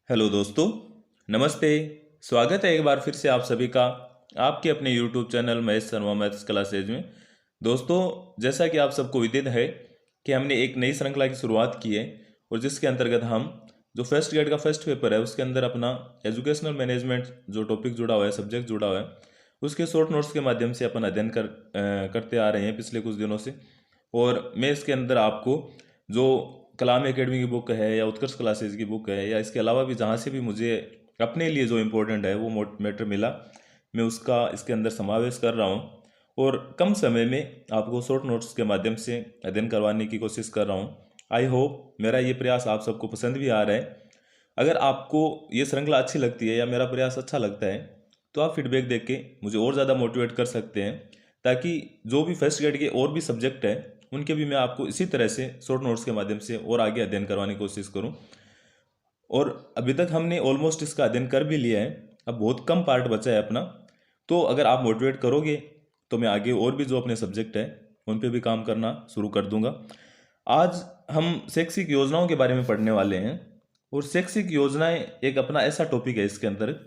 Hello दोस्तों, नमस्ते। स्वागत है एक बार फिर से आप सभी का आपके अपने YouTube channel Mahesh Sharma maths classes में। दोस्तों, जैसा कि आप सबको विदित है कि हमने एक नई श्रृंखला की शुरुआत की है और जिसके अंतर्गत हम जो फर्स्ट ग्रेड का फर्स्ट पेपर है उसके अंदर अपना एजुकेशनल मैनेजमेंट जो टॉपिक जुड़ा हुआ है, सब्जेक्ट जुड़ा हुआ है, उसके शॉर्ट नोट्स के माध्यम से अपन अध्ययन करते आ रहे हैं पिछले कुछ दिनों से। और मैं इसके अंदर आपको जो कलाम एकेडमी की बुक है या उत्कर्ष क्लासेज की बुक है या इसके अलावा भी जहाँ से भी मुझे अपने लिए जो इम्पोर्टेंट है वो मैटर मिला, मैं उसका इसके अंदर समावेश कर रहा हूँ और कम समय में आपको शॉर्ट नोट्स के माध्यम से अध्ययन करवाने की कोशिश कर रहा हूँ। आई होप मेरा ये प्रयास आप सबको पसंद भी आ रहा है। अगर आपको ये श्रृंखला अच्छी लगती है या मेरा प्रयास अच्छा लगता है तो आप फीडबैक देख के मुझे और ज़्यादा मोटिवेट कर सकते हैं, ताकि जो भी फर्स्ट ग्रेड के और भी सब्जेक्ट हैं उनके भी मैं आपको इसी तरह से शॉर्ट नोट्स के माध्यम से और आगे अध्ययन करवाने की कोशिश करूं। और अभी तक हमने ऑलमोस्ट इसका अध्ययन कर भी लिया है, अब बहुत कम पार्ट बचा है अपना। तो अगर आप मोटिवेट करोगे तो मैं आगे और भी जो अपने सब्जेक्ट हैं उन पे भी काम करना शुरू कर दूंगा। आज हम शैक्षिक योजनाओं के बारे में पढ़ने वाले हैं और शैक्षिक योजनाएं एक अपना ऐसा टॉपिक है इसके अंदर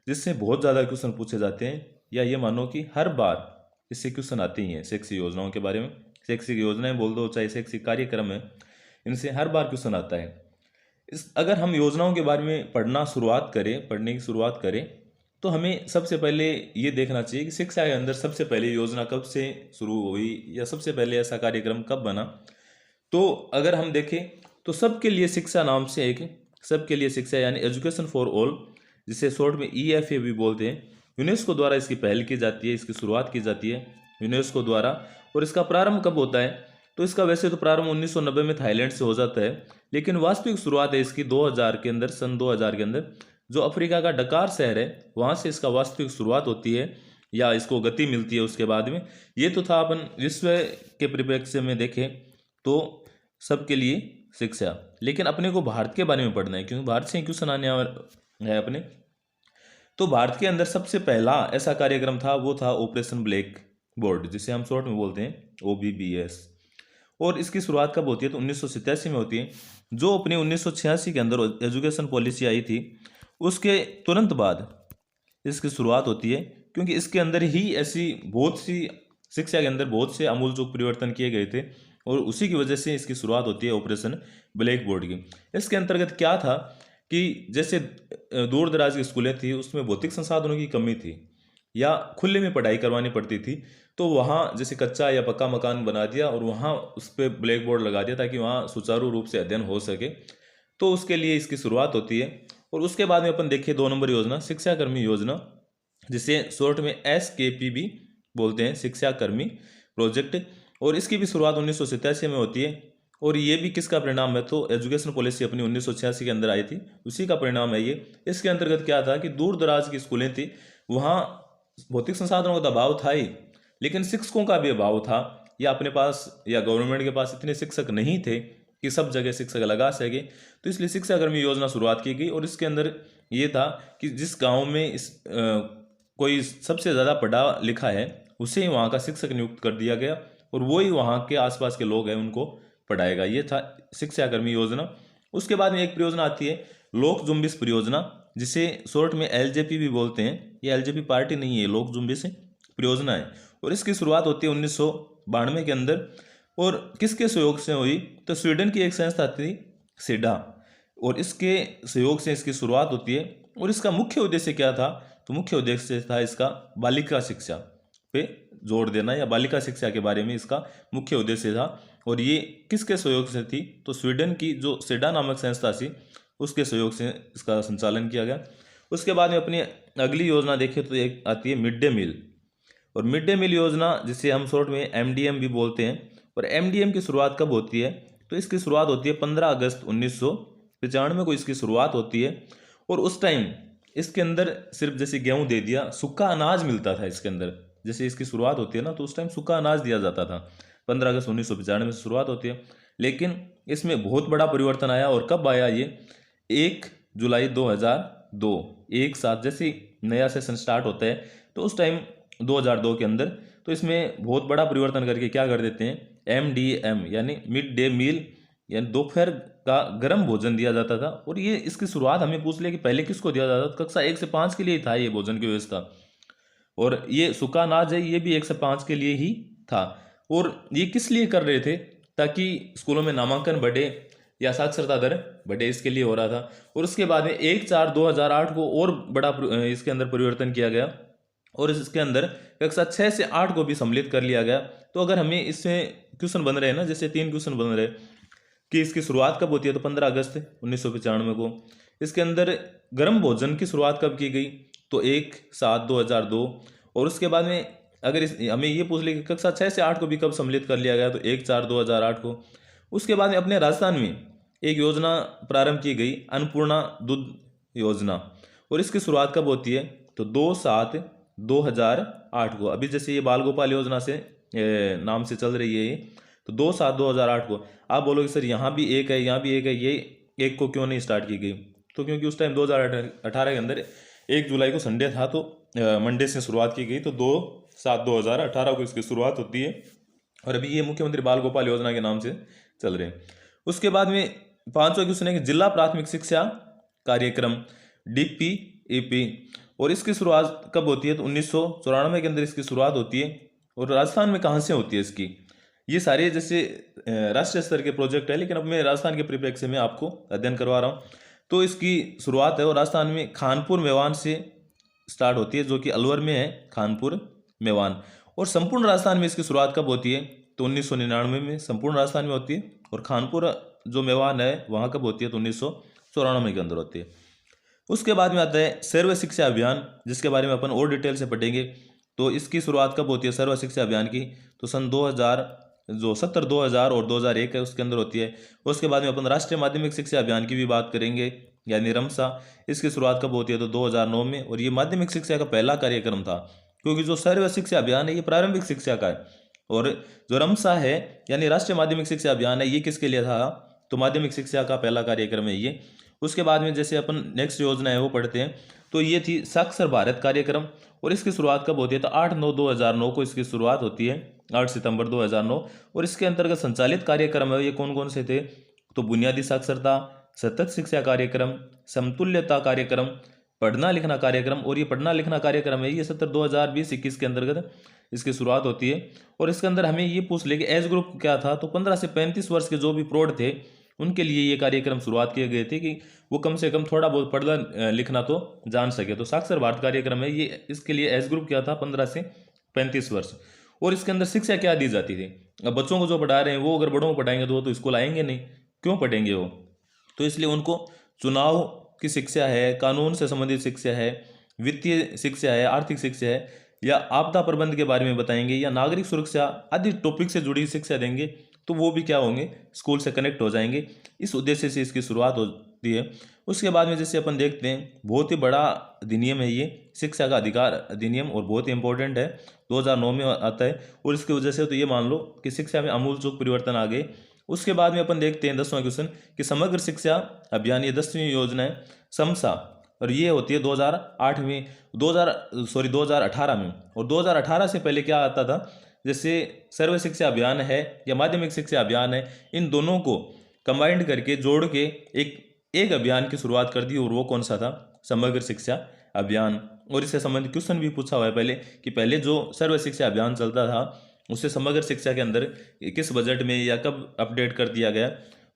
जिससे बहुत ज़्यादा क्वेश्चन पूछे जाते हैं, या ये मानो कि हर बार इससे क्वेश्चन आते ही हैं शैक्षिक योजनाओं के बारे में। शैक्षिक योजनाएं बोल दो चाहे शैक्षिक कार्यक्रम है, इनसे हर बार क्वेश्चन आता है। इस अगर हम योजनाओं के बारे में पढ़ने की शुरुआत करें तो हमें सबसे पहले ये देखना चाहिए कि शिक्षा के अंदर सबसे पहले योजना कब से शुरू हुई या सबसे पहले ऐसा कार्यक्रम कब बना। तो अगर हम देखें तो सबके लिए शिक्षा नाम से एक सबके लिए शिक्षा यानी एजुकेशन फॉर ऑल, जिसे शॉर्ट में EFA भी बोलते हैं, यूनेस्को द्वारा इसकी पहल की जाती है, इसकी शुरुआत की जाती है यूनेस्को द्वारा। और इसका प्रारंभ कब होता है तो इसका वैसे तो प्रारंभ 1990 में थाईलैंड से हो जाता है, लेकिन वास्तविक शुरुआत है इसकी 2000 के अंदर, सन 2000 के अंदर जो अफ्रीका का डकार शहर है वहाँ से इसका वास्तविक शुरुआत होती है या इसको गति मिलती है उसके बाद में। ये तो था अपन विश्व के परिप्रेक्ष्य में देखें तो सबके लिए शिक्षा, लेकिन अपने को भारत के बारे में पढ़ना है क्योंकि भारत से ही क्वेश्चन आने है अपने। तो भारत के अंदर सबसे पहला ऐसा कार्यक्रम था वो था ऑपरेशन ब्लैक बोर्ड, जिसे हम शॉर्ट में बोलते हैं OBBS। और इसकी शुरुआत कब होती है तो 1987 में होती है। जो अपनी 1986 के अंदर एजुकेशन पॉलिसी आई थी उसके तुरंत बाद इसकी शुरुआत होती है, क्योंकि इसके अंदर ही ऐसी बहुत सी शिक्षा के अंदर बहुत से आमूलचूल परिवर्तन किए गए थे और उसी की वजह से इसकी शुरुआत होती है ऑपरेशन ब्लैक बोर्ड की। इसके अंतर्गत क्या था कि जैसे दूर दराज की स्कूलें थी उसमें भौतिक संसाधनों की कमी थी या खुले में पढ़ाई करवानी पड़ती थी, तो वहाँ जैसे कच्चा या पक्का मकान बना दिया और वहाँ उस पर ब्लैक बोर्ड लगा दिया ताकि वहाँ सुचारू रूप से अध्ययन हो सके। तो उसके लिए इसकी शुरुआत होती है। और उसके बाद में अपन देखिए 2 नंबर योजना शिक्षा कर्मी योजना, जिसे शॉर्ट में SKP भी बोलते हैं, शिक्षा कर्मी प्रोजेक्ट। और इसकी भी शुरुआत 1987 में होती है। और ये भी किसका परिणाम है तो एजुकेशन पॉलिसी अपनी 1986 के अंदर आई थी, उसी का परिणाम है ये। इसके अंतर्गत क्या था कि दूर दराज की स्कूलें थी, वहाँ भौतिक संसाधनों का तो अभाव था ही, लेकिन शिक्षकों का भी अभाव था, या अपने पास या गवर्नमेंट के पास इतने शिक्षक नहीं थे कि सब जगह शिक्षक लगा सके। तो इसलिए शिक्षा कर्मी योजना शुरुआत की गई और इसके अंदर ये था कि जिस गांव में कोई सबसे ज़्यादा पढ़ा लिखा है उसे ही वहाँ का शिक्षक नियुक्त कर दिया गया और वो ही वहाँ के आसपास के लोग हैं उनको पढ़ाएगा। ये था शिक्षा कर्मी योजना। उसके बाद में एक परियोजना आती है लोक जुम्बिश परियोजना, जिसे शॉर्ट में LJP भी बोलते हैं। ये LJP पार्टी नहीं है, लोक जुम्बिश परियोजना है। और इसकी शुरुआत होती है 1992 के अंदर। और किसके सहयोग से हुई तो स्वीडन की एक संस्था थी सिडा, और इसके सहयोग से इसकी शुरुआत होती है। और इसका मुख्य उद्देश्य क्या था तो मुख्य उद्देश्य था इसका बालिका शिक्षा पे जोर देना, या बालिका शिक्षा के बारे में इसका मुख्य उद्देश्य था। और ये किसके सहयोग से थी तो स्वीडन की जो सिडा नामक संस्था थी उसके सहयोग से इसका संचालन किया गया। उसके बाद में अपनी अगली योजना देखें तो एक आती है मिड डे मील। और मिड डे मील योजना जिसे हम शॉर्ट में MDM भी बोलते हैं। और MDM की शुरुआत कब होती है तो इसकी शुरुआत होती है 15 अगस्त 1995 को इसकी शुरुआत होती है। और उस टाइम इसके अंदर सिर्फ जैसे गेहूं दे दिया, सूखा अनाज मिलता था इसके अंदर। जैसे इसकी शुरुआत होती है ना तो उस टाइम सूखा अनाज दिया जाता था। 15 अगस्त 1995 से शुरुआत होती है, लेकिन इसमें बहुत बड़ा परिवर्तन आया। और कब आया ये 1 जुलाई 2002, एक साथ जैसे नया सेशन स्टार्ट होता है तो उस टाइम 2002 के अंदर तो इसमें बहुत बड़ा परिवर्तन करके क्या कर देते हैं MDM यानी मिड डे मील यानी दोपहर का गर्म भोजन दिया जाता था। और ये इसकी शुरुआत हमें पूछ लिया कि पहले किसको दिया जाता था, कक्षा 1 से 5 के लिए ही था ये भोजन की व्यवस्था। और ये सूखा अनाज है, ये भी 1 से 5 के लिए ही था। और ये किस लिए कर रहे थे, ताकि स्कूलों में नामांकन बढ़े या साक्षरता दर बढ़े, इसके लिए हो रहा था। और उसके बाद में 1/4/2008 को और बड़ा इसके अंदर परिवर्तन किया गया और इसके अंदर कक्षा 6 से 8 को भी सम्मिलित कर लिया गया। तो अगर हमें इसमें क्वेश्चन बन रहे हैं ना, जैसे 3 क्वेश्चन बन रहे कि इसकी शुरुआत कब होती है, तो 15 अगस्त 1995 को। इसके अंदर गर्म भोजन की शुरुआत कब की गई, तो 1/7/2002। और उसके बाद में अगर हमें ये पूछ ले कि कक्षा 6 से 8 को भी कब सम्मिलित कर लिया गया, तो 1/4/2008 को। उसके बाद में अपने राजस्थान में एक योजना प्रारंभ की गई, अन्नपूर्णा दूध योजना। और इसकी शुरुआत कब होती है, तो 2/7/2008 को। अभी जैसे ये बाल गोपाल योजना से नाम से चल रही है ये, तो 2/7/2008 को। आप बोलोगे सर यहाँ भी एक है, यहाँ भी एक है, ये एक को क्यों नहीं स्टार्ट की गई, तो क्योंकि उस टाइम 2018 के अंदर 1 जुलाई को संडे था, तो मंडे से शुरुआत की गई, तो 2/7/2018 को इसकी शुरुआत होती है। और अभी ये मुख्यमंत्री बाल गोपाल योजना के नाम से चल रहे हैं। उसके बाद में 5वां क्वेश्चन है कि जिला प्राथमिक शिक्षा कार्यक्रम DPEP। और इसकी शुरुआत कब होती है, तो 1994 के अंदर इसकी शुरुआत होती है। और राजस्थान में कहाँ से होती है इसकी, ये सारे जैसे राष्ट्रीय स्तर के प्रोजेक्ट है, लेकिन अब मैं राजस्थान के परिप्रेक्ष्य में आपको अध्ययन करवा रहा हूँ। तो इसकी शुरुआत है और राजस्थान में खानपुर मेवान से स्टार्ट होती है, जो कि अलवर में है, खानपुर मेवान। और संपूर्ण राजस्थान में इसकी शुरुआत कब होती है, तो 1999 में संपूर्ण राजस्थान में होती है। और खानपुर जो मेवान है वहाँ कब होती है, तो 1994 के अंदर होती है। उसके बाद में आता है सर्व शिक्षा अभियान, जिसके बारे में अपन और डिटेल से पढ़ेंगे। तो इसकी शुरुआत कब होती है सर्व शिक्षा अभियान की, तो सन 2000 जो 2000 और 2001 है उसके अंदर होती है। उसके बाद में अपन राष्ट्रीय माध्यमिक शिक्षा अभियान की भी बात करेंगे, यानी रमसा। इसकी शुरुआत कब होती है, तो 2009 में। और ये माध्यमिक शिक्षा का पहला कार्यक्रम था, क्योंकि जो सर्व शिक्षा अभियान है ये प्रारंभिक शिक्षा का है। और जो रमसा है यानी राष्ट्रीय माध्यमिक शिक्षा अभियान है, ये किसके लिए था, तो माध्यमिक शिक्षा का पहला कार्यक्रम है ये। उसके बाद में जैसे अपन नेक्स्ट योजना है वो पढ़ते हैं, तो ये थी साक्षर भारत कार्यक्रम। और इसकी शुरुआत कब होती है, तो 8/9/2009 को इसकी शुरुआत होती है, 8 सितंबर 2009। और इसके अंतर्गत संचालित कार्यक्रम है ये कौन कौन से थे, तो बुनियादी साक्षरता, सतत शिक्षा कार्यक्रम, समतुल्यता कार्यक्रम, पढ़ना लिखना कार्यक्रम। और ये पढ़ना लिखना कार्यक्रम है ये सत्र 2020-21 के अंतर्गत इसकी शुरुआत होती है। और इसके अंदर हमें ये पूछ ले कि एज ग्रुप क्या था, तो 15 से 35 वर्ष के जो भी प्रौढ़ थे उनके लिए ये कार्यक्रम शुरुआत किए गए थे कि वो कम से कम थोड़ा बहुत पढ़ना लिखना तो जान सके। तो साक्षर भारत कार्यक्रम है ये, इसके लिए एज ग्रुप क्या था, 15 से 35 वर्ष। और इसके अंदर शिक्षा क्या दी जाती थी, अब बच्चों को जो पढ़ा रहे हैं वो अगर बड़ों को पढ़ाएंगे तो वो तो स्कूल आएंगे नहीं, क्यों पढ़ेंगे वो, तो इसलिए उनको चुनाव की शिक्षा है, कानून से संबंधित शिक्षा है, वित्तीय शिक्षा है, आर्थिक शिक्षा है, या आपदा प्रबंध के बारे में बताएंगे, या नागरिक सुरक्षा आदि टॉपिक से जुड़ी शिक्षा देंगे, तो वो भी क्या होंगे, स्कूल से कनेक्ट हो जाएंगे। इस उद्देश्य से इसकी शुरुआत होती है। उसके बाद में जैसे अपन देखते हैं बहुत ही बड़ा अधिनियम है ये, शिक्षा का अधिकार अधिनियम, और बहुत ही इंपॉर्टेंट है, 2009 में आता है। और इसकी वजह से तो ये मान लो कि शिक्षा में आमूलचूल परिवर्तन आ गए। उसके बाद में अपन देखते हैं 10वां क्वेश्चन कि समग्र शिक्षा अभियान, ये 10वीं योजना है समसा, और ये होती है 2008 में 2018 में। और 2018 से पहले क्या आता था, जैसे सर्व शिक्षा अभियान है या माध्यमिक शिक्षा अभियान है, इन दोनों को कंबाइंड करके जोड़ के एक अभियान की शुरुआत कर दी, और वो कौन सा था, समग्र शिक्षा अभियान। और इससे संबंधित क्वेश्चन भी पूछा हुआ है पहले कि पहले जो सर्व शिक्षा अभियान चलता था उसे समग्र शिक्षा के अंदर किस बजट में या कब अपडेट कर दिया गया,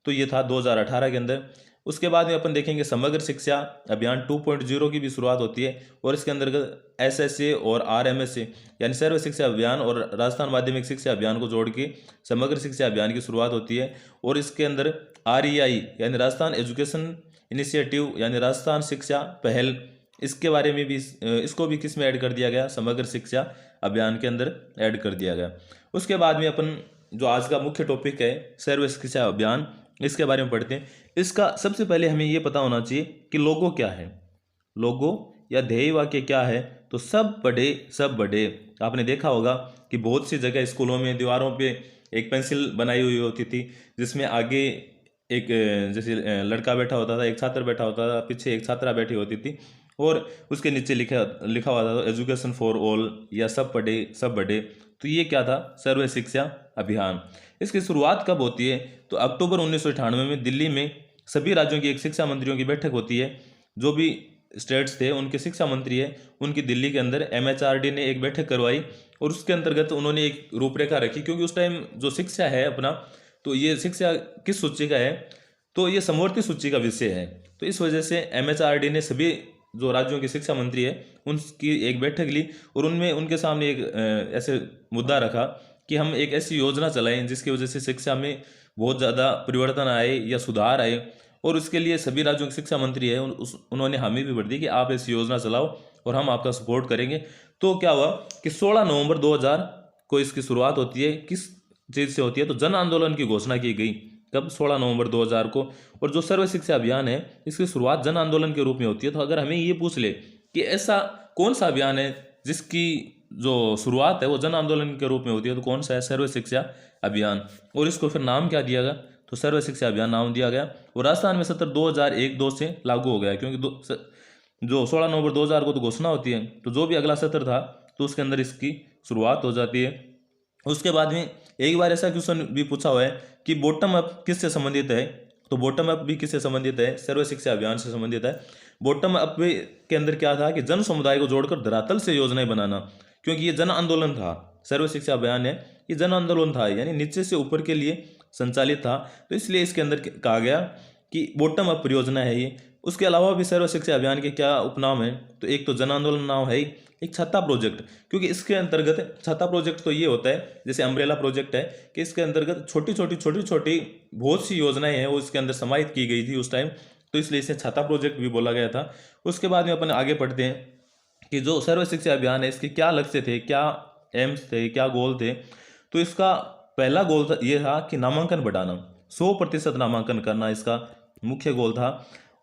तो ये था 2018 के अंदर। उसके बाद में अपन देखेंगे समग्र शिक्षा अभियान 2.0 की भी शुरुआत होती है, और इसके अंतर्गत SSA और RMSA यानी सर्व शिक्षा अभियान और राजस्थान माध्यमिक शिक्षा अभियान को जोड़ के समग्र शिक्षा अभियान की शुरुआत होती है। और इसके अंदर REI यानी राजस्थान एजुकेशन इनिशिएटिव यानी राजस्थान शिक्षा पहल, इसके बारे में भी इसको भी किस में ऐड कर दिया गया, समग्र शिक्षा अभियान के अंदर ऐड कर दिया गया। उसके बाद में अपन जो आज का मुख्य टॉपिक है सर्व शिक्षा अभियान, इसके बारे में पढ़ते हैं। इसका सबसे पहले हमें ये पता होना चाहिए कि लोगो क्या है, लोगो या ध्येय वाक्य क्या है, तो सब पढ़े सब बढ़े। आपने देखा होगा कि बहुत सी जगह स्कूलों में दीवारों पे एक पेंसिल बनाई हुई होती थी जिसमें आगे एक जैसे लड़का बैठा होता था, एक छात्र बैठा होता था, पीछे एक छात्रा बैठी होती थी, और उसके नीचे लिखा लिखा हुआ था एजुकेशन फॉर ऑल या सब पढ़े सब बढ़े। तो ये क्या था? सर्व शिक्षा अभियान। इसकी शुरुआत कब होती है? तो अक्टूबर 1998 में दिल्ली में सभी राज्यों की एक शिक्षा मंत्रियों की बैठक होती है। जो भी स्टेट्स थे उनके शिक्षा मंत्री है, उनकी दिल्ली के अंदर MHRD ने एक बैठक करवाई, और उसके अंतर्गत उन्होंने एक रूपरेखा रखी, क्योंकि उस टाइम जो शिक्षा है अपना, तो ये शिक्षा किस सूची का है? तो ये समवर्ती सूची का विषय है। तो इस वजह से MHRD ने सभी जो राज्यों के शिक्षा मंत्री है उनकी एक बैठक ली, और उनमें उनके सामने एक ऐसे मुद्दा रखा कि हम एक ऐसी योजना चलाएं जिसकी वजह से शिक्षा में बहुत ज़्यादा परिवर्तन आए या सुधार आए। और उसके लिए सभी राज्यों के शिक्षा मंत्री है उन्होंने हामी भी भर दी कि आप ऐसी योजना चलाओ और हम आपका सपोर्ट करेंगे। तो क्या हुआ कि 16 नवंबर 2000 को इसकी शुरुआत होती है। किस चीज़ से होती है? तो जन आंदोलन की घोषणा की गई। कब? 16 नवंबर 2000 को। और जो सर्व शिक्षा अभियान है इसकी शुरुआत जन आंदोलन के रूप में होती है। तो अगर हमें ये पूछ ले कि ऐसा कौन सा अभियान है जिसकी जो शुरुआत है वो जन आंदोलन के रूप में होती है, तो कौन सा है? सर्व शिक्षा अभियान। और इसको फिर नाम क्या दिया गया? तो सर्व शिक्षा अभियान नाम दिया गया। और राजस्थान में सत्र 2001-2 से लागू हो गया, क्योंकि जो 16 नवंबर 2000 को तो घोषणा होती है, तो जो भी अगला सत्र था तो उसके अंदर इसकी शुरुआत हो जाती है। उसके बाद में एक बार ऐसा क्वेश्चन भी पूछा हुआ है कि बॉटम अप किससे संबंधित है? तो बॉटम अप भी किससे संबंधित है? सर्व शिक्षा अभियान से संबंधित है। बॉटम अप के अंदर क्या था कि जन समुदाय को जोड़कर धरातल से योजनाएं बनाना, क्योंकि ये जन आंदोलन था। सर्व शिक्षा अभियान है ये जन आंदोलन था, यानी नीचे से ऊपर के लिए संचालित था। तो इसलिए इसके अंदर कहा गया कि बॉटम अप परियोजना है ये। उसके अलावा भी सर्व शिक्षा अभियान के क्या उपनाम है? तो एक तो जन आंदोलन नाम है ही, एक छत्ता प्रोजेक्ट, क्योंकि इसके अंतर्गत छत्ता प्रोजेक्ट तो ये होता है जैसे अम्ब्रेला प्रोजेक्ट है कि इसके अंतर्गत छोटी छोटी बहुत सी योजनाएं हैं वो इसके अंदर समाहित की गई थी उस टाइम, तो इसलिए इसे छत्ता प्रोजेक्ट भी बोला गया था। उसके बाद में अपन आगे पढ़ते हैं कि जो सर्व शिक्षा अभियान है इसके क्या लक्ष्य थे, क्या एम्स थे, क्या गोल थे। तो इसका पहला गोल था ये था कि नामांकन बढ़ाना, 100% नामांकन करना इसका मुख्य गोल था।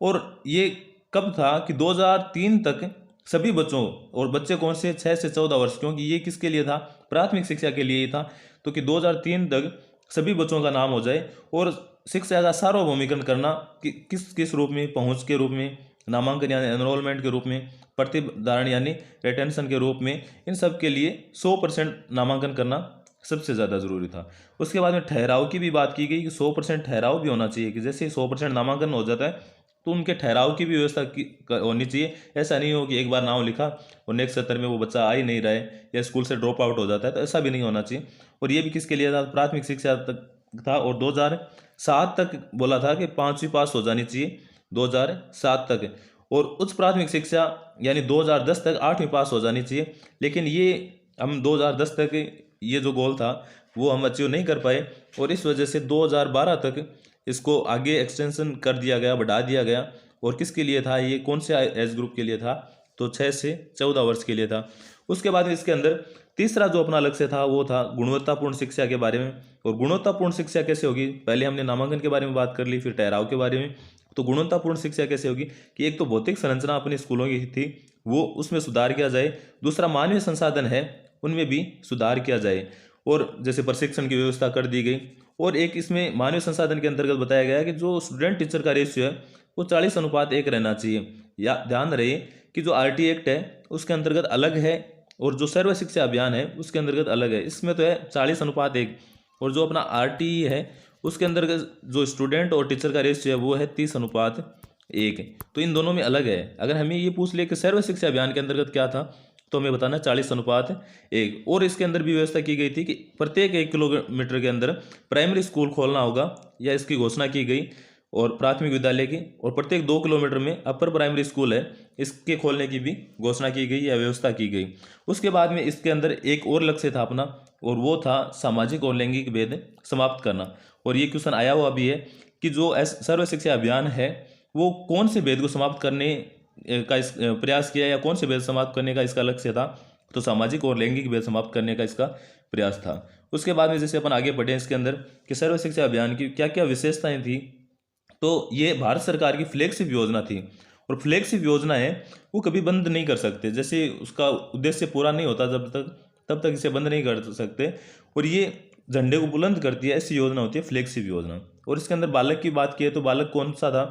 और ये कब था कि 2003 तक सभी बच्चों, और बच्चे कौन से? 6 से 14 वर्ष, क्योंकि ये किसके लिए था? प्राथमिक शिक्षा के लिए ही था। तो कि 2003 तक सभी बच्चों का नाम हो जाए, और शिक्षा का सार्वभौमिकरण करना कि किस किस रूप में? पहुंच के रूप में, नामांकन यानी एनरोलमेंट के रूप में, प्रतिधारण यानी रिटेंशन के रूप में, इन सब के लिए 100% नामांकन करना सबसे ज़्यादा जरूरी था। उसके बाद में ठहराव की भी बात की गई कि 100% ठहराव भी होना चाहिए, कि जैसे 100% नामांकन हो जाता है तो उनके ठहराव की भी व्यवस्था होनी चाहिए। ऐसा नहीं हो कि एक बार नाम लिखा और नेक्स्ट सत्र में वो बच्चा आ ही नहीं रहा है या स्कूल से ड्रॉप आउट हो जाता है, तो ऐसा भी नहीं होना चाहिए। और ये भी किसके लिए था? प्राथमिक शिक्षा तक था। और 2007 तक बोला था कि 5वीं पास हो जानी चाहिए, 2007 तक। और उच्च प्राथमिक शिक्षा यानी 2010 तक 8वीं पास हो जानी चाहिए। लेकिन ये हम 2010 तक ये जो गोल था वो हम अचीव नहीं कर पाए, और इस वजह से 2012 तक इसको आगे एक्सटेंशन कर दिया गया, बढ़ा दिया गया। और किसके लिए था ये? कौन से एज ग्रुप के लिए था? तो 6 से 14 वर्ष के लिए था। उसके बाद इसके अंदर तीसरा जो अपना लक्ष्य था वो था गुणवत्तापूर्ण शिक्षा के बारे में। और गुणवत्तापूर्ण शिक्षा कैसे होगी? पहले हमने नामांकन के बारे में बात कर ली, फिर ठहराव के बारे में। तो गुणवत्तापूर्ण शिक्षा कैसे होगी कि एक तो भौतिक संरचना अपने स्कूलों की थी वो उसमें सुधार किया जाए, दूसरा मानवीय संसाधन है उनमें भी सुधार किया जाए, और जैसे प्रशिक्षण की व्यवस्था कर दी गई। और एक इसमें मानवीय संसाधन के अंतर्गत बताया गया है कि जो स्टूडेंट टीचर का रेशियो है वो 40:1 रहना चाहिए। या ध्यान रहे कि जो RT एक्ट है उसके अंतर्गत अलग है, और जो सर्व शिक्षा अभियान है उसके अंतर्गत अलग है। इसमें तो है 40:1, और जो अपना RTE है उसके अंतर्गत जो स्टूडेंट और टीचर का रेशियो है वो है 30:1। तो इन दोनों में अलग है। अगर हमें ये पूछ ले कि सर्व शिक्षा अभियान के अंतर्गत क्या था, तो हमें बताना 40:1। और इसके अंदर भी व्यवस्था की गई थी कि प्रत्येक 1 किलोमीटर के अंदर प्राइमरी स्कूल खोलना होगा, या इसकी घोषणा की गई, और प्राथमिक विद्यालय की। और प्रत्येक 2 किलोमीटर में अपर प्राइमरी स्कूल है इसके खोलने की भी घोषणा की गई या व्यवस्था की गई। उसके बाद में इसके अंदर एक और लक्ष्य था अपना, और वो था सामाजिक और लैंगिक भेद समाप्त करना। और ये क्वेश्चन आया हुआ भी है कि जो सर्व शिक्षा अभियान है वो कौन से भेद को समाप्त करने का इस प्रयास किया, या कौन से भेद समाप्त करने का इसका लक्ष्य था? तो सामाजिक और लैंगिक भेद समाप्त करने का इसका प्रयास था। उसके बाद में जैसे अपन आगे बढ़े इसके अंदर कि सर्व शिक्षा अभियान की क्या क्या विशेषताएं थी, तो ये भारत सरकार की फ्लैगशिप योजना थी। और फ्लैगशिप योजना है वो कभी बंद नहीं कर सकते, जैसे उसका उद्देश्य पूरा नहीं होता तब तक इसे बंद नहीं कर सकते। और ये झंडे को बुलंद करती है, ऐसी योजना होती है फ्लैगशिप योजना। और इसके अंदर बालक की बात की है तो बालक कौन सा था,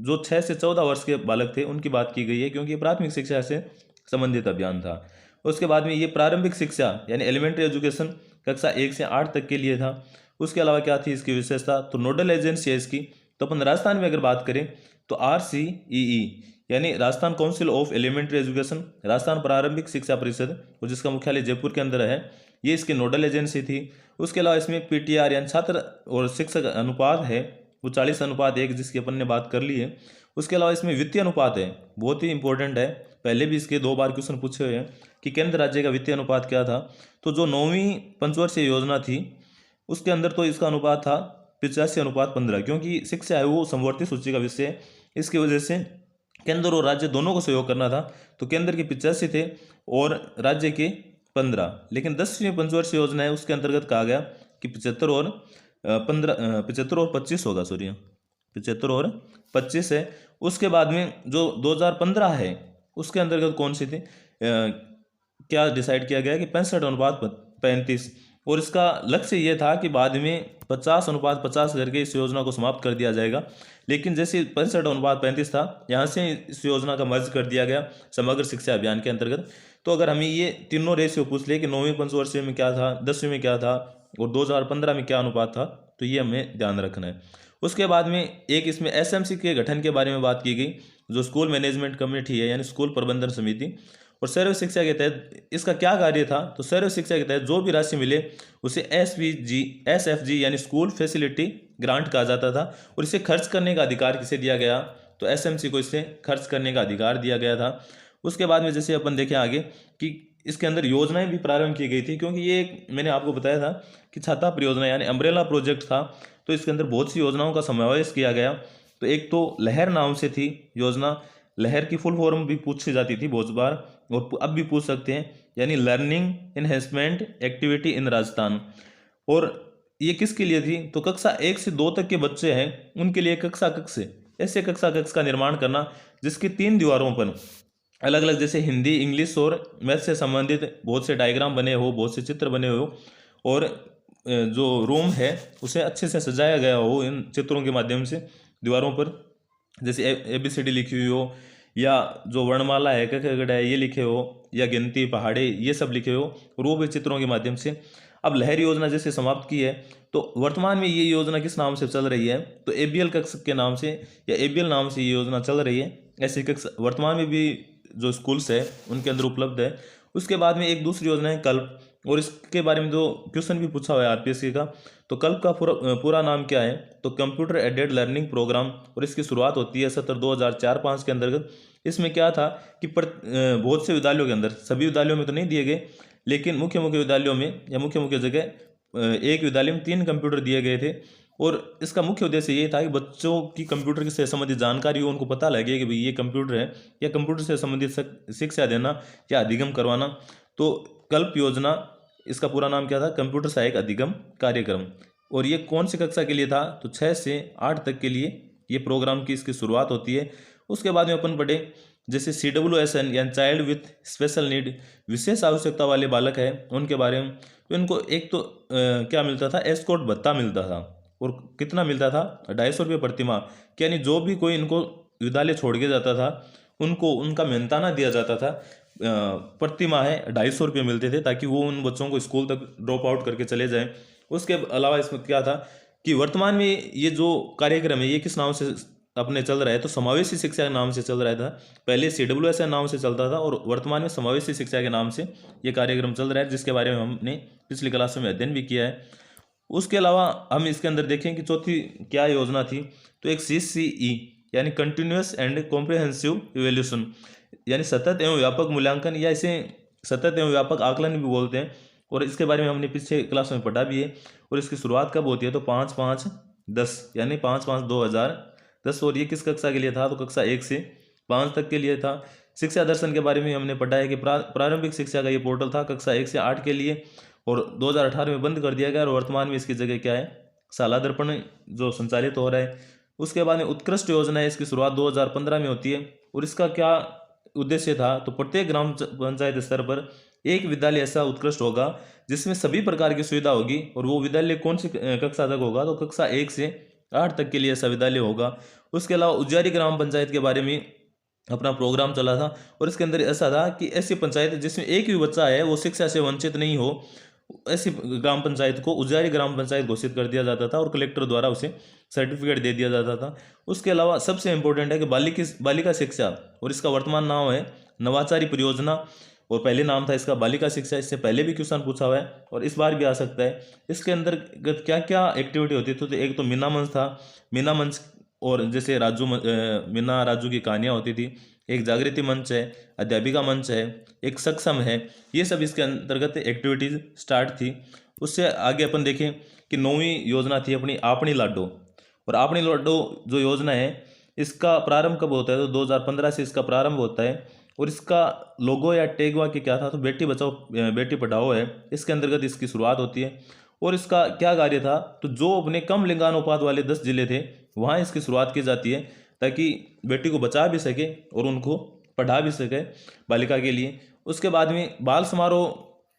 जो 6 से 14 वर्ष के बालक थे उनकी बात की गई है, क्योंकि प्राथमिक शिक्षा से संबंधित अभियान था। उसके बाद में ये प्रारंभिक शिक्षा यानी एलिमेंट्री एजुकेशन कक्षा 1 से 8 तक के लिए था। उसके अलावा क्या थी इसकी विशेषता, तो नोडल एजेंसी है इसकी, तो अपन राजस्थान में अगर बात करें तो RCEE यानी Rajasthan council of elementary education, Rajasthan प्रारंभिक शिक्षा परिषद, और जिसका मुख्यालय जयपुर के अंदर है, ये इसकी नोडल एजेंसी थी। उसके अलावा इसमें PTR यानी छात्र और शिक्षक अनुपात है वो 40:1, जिसकी अपन ने बात कर ली है। उसके अलावा इसमें वित्तीय अनुपात है, बहुत ही इंपॉर्टेंट है, पहले भी इसके 2 बार क्वेश्चन पूछे हुए हैं कि केंद्र राज्य का वित्तीय अनुपात क्या था। तो जो 9वीं पंचवर्षीय योजना थी उसके अंदर तो इसका अनुपात था 85:15, क्योंकि शिक्षा है वो समवर्ती सूची का विषय है, इसकी वजह से केंद्र और राज्य दोनों को सहयोग करना था। तो केंद्र के 85 थे और राज्य के 15। लेकिन 10वीं पंचवर्षीय योजना है उसके अंतर्गत कहा गया कि 75 और 25 होगा, सॉरी 75 और 25 है। उसके बाद में जो 2015 है उसके अंतर्गत कौन सी थी, क्या डिसाइड किया गया कि 65:35, और इसका लक्ष्य ये था कि बाद में 50:50 करके इस योजना को समाप्त कर दिया जाएगा। लेकिन जैसे 65:35 था, यहाँ से इस योजना का मर्ज कर दिया गया समग्र शिक्षा अभियान के अंतर्गत। तो अगर हमें ये तीनों रेशियो पूछ ले कि 9वीं पंचवर्षीय में क्या था, 10वीं में क्या था और 2015 में क्या अनुपात था, तो ये हमें ध्यान रखना है। उसके बाद में एक इसमें SMC के गठन के बारे में बात की गई, जो स्कूल मैनेजमेंट कमेटी है यानी स्कूल प्रबंधन समिति। और सर्व शिक्षा के तहत इसका क्या कार्य था, तो सर्व शिक्षा के तहत जो भी राशि मिले उसे SFG यानी स्कूल फैसिलिटी ग्रांट कहा जाता था। और इसे खर्च करने का अधिकार किसे दिया गया, तो SMC को इसे खर्च करने का अधिकार दिया गया था। उसके बाद में जैसे अपन देखें आगे कि इसके अंदर योजनाएं भी प्रारंभ की गई थी, क्योंकि ये एक मैंने आपको बताया था कि छाता परियोजना यानी अम्ब्रेला प्रोजेक्ट था, तो इसके अंदर बहुत सी योजनाओं का समावेश किया गया। तो एक तो लहर नाम से थी योजना, लहर की फुल फॉर्म भी पूछी जाती थी बहुत बार और अब भी पूछ सकते हैं, यानी learning enhancement activity in Rajasthan. और ये किसके लिए थी, तो कक्षा 1 से 2 तक के बच्चे हैं उनके लिए कक्षा कक्ष, ऐसे कक्षा कक्ष का निर्माण करना जिसकी 3 दीवारों पर अलग अलग जैसे हिंदी, इंग्लिश और मैथ से संबंधित बहुत से डायग्राम बने हो, बहुत से चित्र बने हो, और जो रूम है उसे अच्छे से सजाया गया हो इन चित्रों के माध्यम से दीवारों पर, जैसे ABCD लिखी हुई हो, या जो वर्णमाला है क ख ग है ये लिखे हो, या गिनती पहाड़े ये सब लिखे हो, और वो भी चित्रों के माध्यम से। अब लहर योजना जैसे समाप्त की है, तो वर्तमान में ये योजना किस नाम से चल रही है, तो ABL कक्ष के नाम से या ABL नाम से ये योजना चल रही है। ऐसी कक्ष वर्तमान में भी जो स्कूल्स है उनके अंदर उपलब्ध है। उसके बाद में एक दूसरी योजना है कल्प, और इसके बारे में जो क्वेश्चन भी पूछा हुआ है RPSC का, तो कल्प का पूरा नाम क्या है, तो कंप्यूटर एडेड लर्निंग प्रोग्राम, और इसकी शुरुआत होती है सत्र 2004-05 के अंतर्गत। इसमें क्या था कि बहुत से विद्यालयों के अंदर, सभी विद्यालयों में तो नहीं दिए गए, लेकिन मुख्य विद्यालयों में या मुख्य जगह एक विद्यालय में 3 कंप्यूटर दिए गए थे। और इसका मुख्य उद्देश्य ये था कि बच्चों की कंप्यूटर से संबंधित जानकारी हो, उनको पता लगे कि भाई ये कंप्यूटर है, या कंप्यूटर से संबंधित शिक्षा देना या अधिगम करवाना। तो कल्प योजना, इसका पूरा नाम क्या था, कंप्यूटर सहायक अधिगम कार्यक्रम। और ये कौन सी कक्षा के लिए था, तो 6 से 8 तक के लिए ये प्रोग्राम की इसकी शुरुआत होती है। उसके बाद में अपन पढ़े जैसे CWSN यानी चाइल्ड विथ स्पेशल नीड, विशेष आवश्यकता वाले बालक है उनके बारे में। तो इनको एक तो क्या मिलता था, एस्कॉर्ट भत्ता मिलता था, और कितना मिलता था, 250 रुपये प्रति माह। यानी जो भी कोई इनको विद्यालय छोड़ के जाता था उनको उनका मेहनताना दिया जाता था, प्रति माह है 250 रुपये मिलते थे, ताकि वो उन बच्चों को स्कूल तक ड्रॉप आउट करके चले जाएं। उसके अलावा इसमें क्या था कि वर्तमान में ये जो कार्यक्रम है ये किस नाम से अपने चल रहा है, तो समावेशी शिक्षा के नाम से चल रहा था। पहले CWSN नाम से चलता था और वर्तमान में समावेशी शिक्षा के नाम से ये कार्यक्रम चल रहा है, जिसके बारे में हमने पिछली क्लासों में अध्ययन भी किया है। उसके अलावा हम इसके अंदर देखें कि चौथी क्या योजना थी, तो एक CCE यानी कंटिन्यूस एंड कॉम्प्रिहेंसिव इवेल्यूशन, यानी सतत एवं व्यापक मूल्यांकन, या इसे सतत एवं व्यापक आकलन भी बोलते हैं। और इसके बारे में हमने पिछले क्लास में पढ़ा भी है। और इसकी शुरुआत कब होती है, तो 5/5/10 यानी 5/5/2010। और ये किस कक्षा के लिए था, तो कक्षा 1 से 5 तक के लिए था। शिक्षा दर्शन के बारे में हमने पढ़ा है कि प्रारंभिक शिक्षा का ये पोर्टल था कक्षा 1 से 8 के लिए, और 2018 में बंद कर दिया गया, और वर्तमान में इसकी जगह क्या है, शाला दर्पण जो संचालित हो रहा है। उसके बाद में उत्कृष्ट योजना है, इसकी शुरुआत 2015 में होती है। और इसका क्या उद्देश्य था, तो प्रत्येक ग्राम पंचायत स्तर पर एक विद्यालय ऐसा उत्कृष्ट होगा जिसमें सभी प्रकार की सुविधा होगी, और वो विद्यालय कौन सी कक्षा तक होगा, तो कक्षा 1 से 8 तक के लिए ऐसा विद्यालय होगा। उसके अलावा उजियारी ग्राम पंचायत के बारे में अपना प्रोग्राम चला था, और इसके अंदर ऐसा था कि ऐसी पंचायत जिसमें एक भी बच्चा है वो शिक्षा से वंचित नहीं हो, ऐसी ग्राम पंचायत को उजियारी ग्राम पंचायत घोषित कर दिया जाता था और कलेक्टर द्वारा उसे सर्टिफिकेट दे दिया जाता था। उसके अलावा सबसे इंपॉर्टेंट है कि बालिका शिक्षा, और इसका वर्तमान नाम है नवाचारी परियोजना, और पहले नाम था इसका बालिका शिक्षा। इससे पहले भी क्वेश्चन पूछा हुआ है और इस बार भी आ सकता है। इसके अंतर्गत क्या क्या एक्टिविटी होती थी, तो एक तो मीना मंच था, मीना मंच, और जैसे मीना राजू की कहानियाँ होती थी, एक जागृति मंच है, अध्यापिका मंच है, एक सक्षम है, ये सब इसके अंतर्गत एक्टिविटीज स्टार्ट थी। उससे आगे अपन देखें कि 9वीं योजना थी अपनी आपनी लाडो, और आपनी लाडो जो योजना है इसका प्रारंभ कब होता है, तो 2015 से इसका प्रारंभ होता है, और इसका लोगो या टैग वाक्य क्या था, तो बेटी बचाओ बेटी पढ़ाओ है, इसके अंतर्गत इसकी शुरुआत होती है। और इसका क्या कार्य था, तो जो अपने कम लिंगानुपात वाले 10 जिले थे वहाँ इसकी शुरुआत की जाती है, ताकि बेटी को बचा भी सके और उनको पढ़ा भी सके बालिका के लिए। उसके बाद में बाल समारोह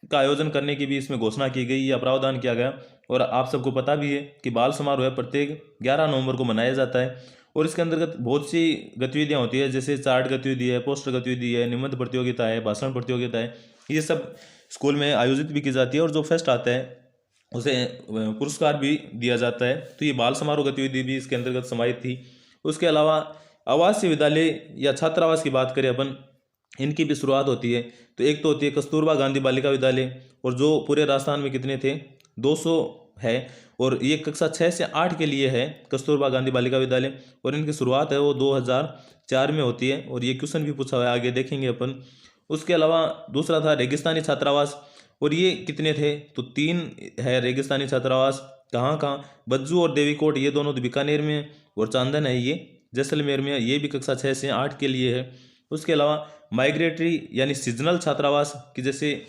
का आयोजन करने की भी इसमें घोषणा की गई या प्रावधान किया गया, और आप सबको पता भी है कि बाल समारोह प्रत्येक 11 नवंबर को मनाया जाता है, और इसके अंतर्गत बहुत सी गतिविधियाँ होती है, जैसे चार्ट गतिविधि है, पोस्टर गतिविधि है, निबंध प्रतियोगिता है, भाषण प्रतियोगिता है, ये सब स्कूल में आयोजित भी की जाती है, और जो फर्स्ट आता है उसे पुरस्कार भी दिया जाता है। तो ये बाल समारोह गतिविधि भी इसके अंतर्गत समाहित थी। उसके अलावा आवासीय विद्यालय या छात्रावास की बात करें अपन, इनकी भी शुरुआत होती है। तो एक तो होती है कस्तूरबा गांधी बालिका विद्यालय, और जो पूरे राजस्थान में कितने थे, 200 है, और ये कक्षा 6 से 8 के लिए है कस्तूरबा गांधी बालिका विद्यालय, और इनकी शुरुआत है वो 2004 में होती है, और ये क्वेश्चन भी पूछा हुआ है, आगे देखेंगे अपन। उसके अलावा दूसरा था रेगिस्तानी छात्रावास, और ये कितने थे, तो 3 है रेगिस्तानी छात्रावास। कहाँ कहाँ, बज्जू और देवीकोट, ये दोनों तो बीकानेर में, और चांदन है ये जैसलमेर में, ये भी कक्षा 6 से 8 के लिए है। उसके अलावा माइग्रेटरी यानी सीजनल छात्रावास की, जैसे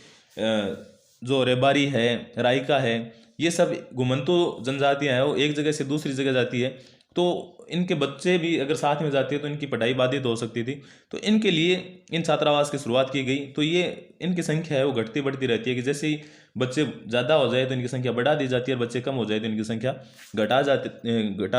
जो रेबारी है, रायका है, ये सब घुमंतु जनजातियाँ हैं, वो एक जगह से दूसरी जगह जाती है, तो इनके बच्चे भी अगर साथ में जाते हैं तो इनकी पढ़ाई बाधित हो सकती थी, तो इनके लिए इन छात्रावास की शुरुआत की गई। तो ये इनकी संख्या है वो घटती बढ़ती रहती है, कि जैसे ही बच्चे ज़्यादा हो जाए तो इनकी संख्या बढ़ा दी जाती है, और बच्चे कम हो जाए तो इनकी संख्या घटा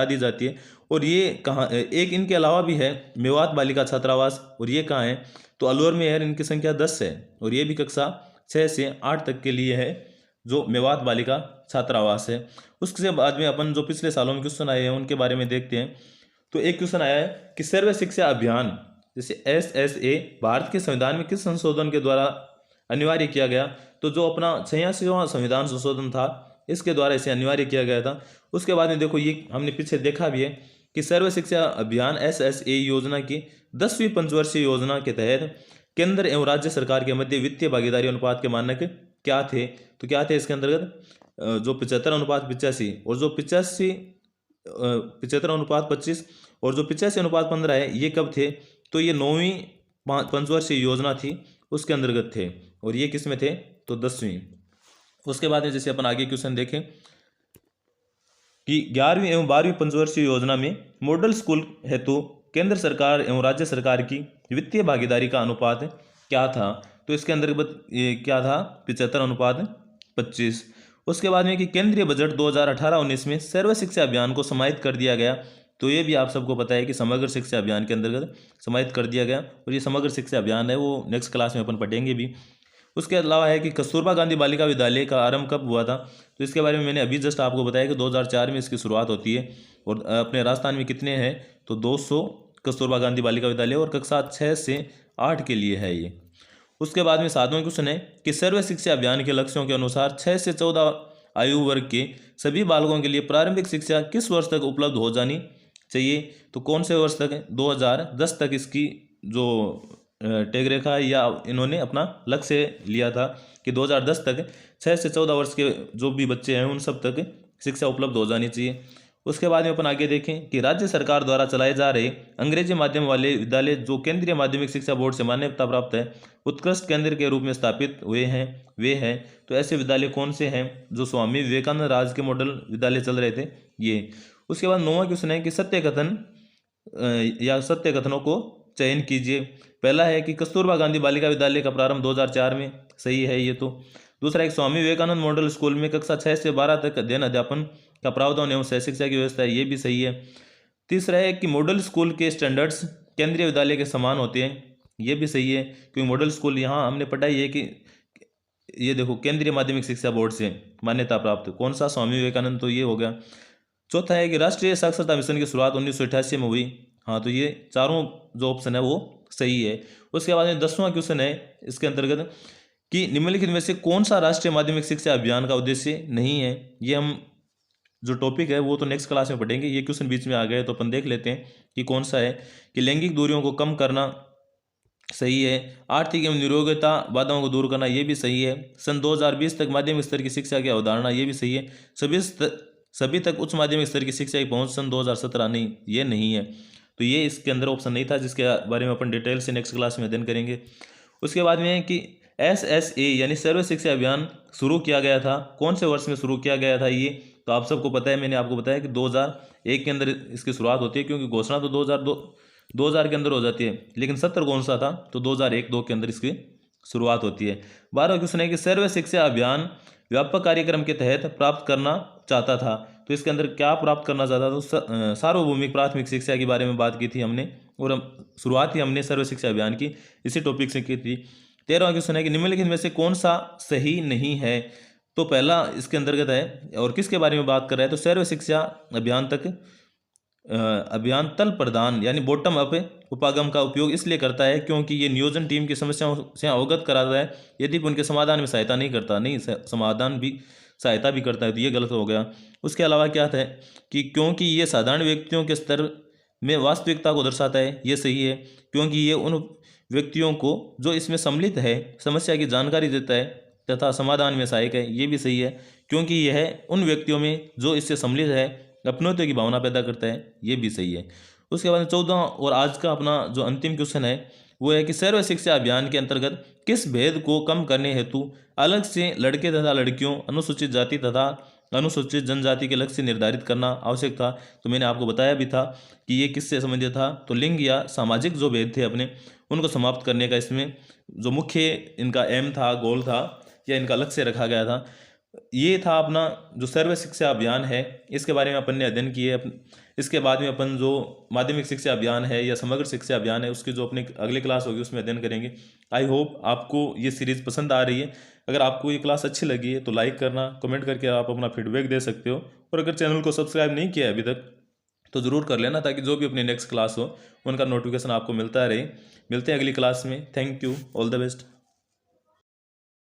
दी जाती है। और ये कहाँ, एक इनके अलावा भी है मेवात बालिका छात्रावास, और ये कहाँ है, तो अलवर में है, इनकी संख्या 10 है, और ये भी कक्षा 6 से 8 तक के लिए है जो मेवात बालिका छात्रावास है। उसके बाद में अपन जो पिछले सालों में क्वेश्चन आए हैं उनके बारे में देखते हैं। तो एक क्वेश्चन आया है कि सर्व शिक्षा अभियान, जैसे SSA, भारत के संविधान में किस संशोधन के द्वारा अनिवार्य किया गया, तो जो अपना 86वां संविधान संशोधन था इसके द्वारा इसे अनिवार्य किया गया था। उसके बाद में देखो, ये हमने पीछे देखा भी है कि सर्व शिक्षा अभियान SSA योजना की 10वीं पंचवर्षीय योजना के तहत केंद्र एवं राज्य सरकार के मध्य वित्तीय भागीदारी अनुपात के मानक क्या थे, तो क्या थे इसके अंतर्गत, जो 75:85, और जो 75:25, और जो 85:15 है, ये कब थे, तो ये 9वीं पंचवर्षीय योजना थी उसके अंतर्गत थे, और ये किस में थे, तो 10वीं। उसके बाद में जैसे अपन आगे क्वेश्चन देखें कि 11वीं एवं 12वीं पंचवर्षीय योजना में मॉडल स्कूल हेतु केंद्र सरकार एवं राज्य सरकार की वित्तीय भागीदारी का अनुपात क्या था, तो इसके अंतर्गत ये क्या था, 75:25। उसके बाद में कि केंद्रीय बजट 2018-19 में सर्व शिक्षा अभियान को समाहित कर दिया गया, तो ये भी आप सबको पता है कि समग्र शिक्षा अभियान के अंतर्गत समाहित कर दिया गया, और ये समग्र शिक्षा अभियान है वो नेक्स्ट क्लास में अपन पढ़ेंगे भी। उसके अलावा है कि कस्तूरबा गांधी बालिका विद्यालय का आरंभ कब हुआ था, तो इसके बारे में मैंने अभी जस्ट आपको बताया कि 2004 में इसकी शुरुआत होती है, और अपने राजस्थान में कितने हैं, तो 200 कस्तूरबा गांधी बालिका विद्यालय, और कक्षा 6 से 8 के लिए है ये। उसके बाद में 7वां क्वेश्चन है कि सर्व शिक्षा अभियान के लक्ष्यों के अनुसार 6 से 14 आयु वर्ग के सभी बालकों के लिए प्रारंभिक शिक्षा किस वर्ष तक उपलब्ध हो जानी चाहिए, तो कौन से वर्ष तक, 2010 तक इसकी जो टैग रेखा है या इन्होंने अपना लक्ष्य लिया था कि 2010 तक 6 से 14 वर्ष के जो भी बच्चे हैं उन सब तक शिक्षा उपलब्ध हो जानी चाहिए। उसके बाद में अपन आगे देखें कि राज्य सरकार द्वारा चलाए जा रहे अंग्रेजी माध्यम वाले विद्यालय जो केंद्रीय माध्यमिक शिक्षा बोर्ड से मान्यता प्राप्त है, उत्कृष्ट केंद्र के रूप में स्थापित हुए हैं, वे हैं, तो ऐसे विद्यालय कौन से हैं, जो स्वामी विवेकानंद राज के मॉडल विद्यालय चल रहे थे ये। उसके बाद 9वां क्वेश्चन है कि सत्य कथन या सत्य कथनों को चयन कीजिए। पहला है कि कस्तूरबा गांधी बालिका विद्यालय का प्रारंभ 2004 में, सही है ये तो। दूसरा, एक स्वामी विवेकानंद मॉडल स्कूल में कक्षा 6 से 12 तक अध्ययन अध्यापन का प्रावधान एवं सहशिक्षा की व्यवस्था है, ये भी सही है। तीसरा है कि मॉडल स्कूल के स्टैंडर्ड्स केंद्रीय विद्यालय के समान होते हैं, ये भी सही है, क्योंकि मॉडल स्कूल यहाँ हमने पढ़ाई है कि ये देखो केंद्रीय माध्यमिक शिक्षा बोर्ड से मान्यता प्राप्त, कौन सा, स्वामी विवेकानंद, तो ये हो गया। चौथा है कि राष्ट्रीय साक्षरता मिशन की शुरुआत 1988 में हुई, हाँ तो ये चारों जो ऑप्शन है वो सही है। उसके बाद में 10वां क्वेश्चन है इसके अंतर्गत कि निम्नलिखित में से कौन सा राष्ट्रीय माध्यमिक शिक्षा अभियान का उद्देश्य नहीं है। ये हम जो टॉपिक है वो तो नेक्स्ट क्लास में पढ़ेंगे, ये क्वेश्चन बीच में आ गए तो अपन देख लेते हैं कि कौन सा है। कि लैंगिक दूरियों को कम करना, सही है। आर्थिक एवं निरोगता बाधाओं को दूर करना, ये भी सही है। सन 2020 तक माध्यमिक स्तर की शिक्षा की अवधारणा, ये भी सही है। सभी तक उच्च माध्यमिक स्तर की शिक्षा की पहुंच सन 2017, नहीं ये नहीं है, तो ये इसके अंदर ऑप्शन नहीं था, जिसके बारे में अपन डिटेल से नेक्स्ट क्लास में अध्ययन करेंगे। उसके बाद में है कि SSA यानी सर्व शिक्षा अभियान शुरू किया गया था, कौन से वर्ष में शुरू किया गया था ये तो आप सबको पता है, मैंने आपको बताया कि 2001 के अंदर इसकी शुरुआत होती है, क्योंकि घोषणा तो 2000 के अंदर हो जाती है, लेकिन सत्र कौन सा था तो 2001-2 के अंदर इसकी शुरुआत होती है। 12वां क्वेश्चन है कि सर्व शिक्षा अभियान व्यापक कार्यक्रम के तहत प्राप्त करना चाहता था, तो इसके अंदर क्या प्राप्त करना चाहता था, तो सार्वभौमिक प्राथमिक शिक्षा के बारे में बात की थी हमने, और शुरुआत ही हमने सर्व शिक्षा अभियान की इसी टॉपिक से की थी। 13वां क्वेश्चन है कि निम्नलिखित में से कौन सा सही नहीं है, तो पहला इसके अंतर्गत है और किसके बारे में बात कर रहा है, तो सर्व शिक्षा अभियान तल प्रदान यानी बॉटम अप उपागम का उपयोग इसलिए करता है क्योंकि ये नियोजन टीम की समस्याओं से अवगत कराता है, यदि उनके समाधान में सहायता नहीं करता, नहीं समाधान भी सहायता भी करता है, तो ये गलत हो गया। उसके अलावा क्या था कि क्योंकि ये साधारण व्यक्तियों के स्तर में वास्तविकता को दर्शाता है, ये सही है, क्योंकि ये उन व्यक्तियों को जो इसमें सम्मिलित है समस्या की जानकारी देता है तथा समाधान में सहायक है, ये भी सही है, क्योंकि यह उन व्यक्तियों में जो इससे सम्मिलित है अपनत्व की भावना पैदा करता है, ये भी सही है। उसके बाद 14 और आज का अपना जो अंतिम क्वेश्चन है वो है कि सर्व शिक्षा अभियान के अंतर्गत किस भेद को कम करने हेतु अलग से लड़के तथा लड़कियों, अनुसूचित जाति तथा अनुसूचित जनजाति के लक्ष्य निर्धारित करना आवश्यक था, तो मैंने आपको बताया भी था कि ये किससे संबंधित था, तो लिंग या सामाजिक जो भेद थे अपने उनको समाप्त करने का इसमें जो मुख्य इनका एम था, गोल था या इनका लक्ष्य रखा गया था। ये था अपना जो सर्व शिक्षा अभियान है, इसके बारे में अपन ने अध्ययन किए। इसके बाद में अपन जो माध्यमिक शिक्षा अभियान है या समग्र शिक्षा अभियान है उसकी जो अपनी अगली क्लास होगी उसमें अध्ययन करेंगे। आई होप आपको ये सीरीज़ पसंद आ रही है। अगर आपको ये क्लास अच्छी लगी है तो लाइक करना, कमेंट करके आप अपना फीडबैक दे सकते हो, और अगर चैनल को सब्सक्राइब नहीं किया है अभी तक तो ज़रूर कर लेना, ताकि जो भी अपनी नेक्स्ट क्लास हो उनका नोटिफिकेशन आपको मिलता रहे। मिलते हैं अगली क्लास में। Thank you, all the best.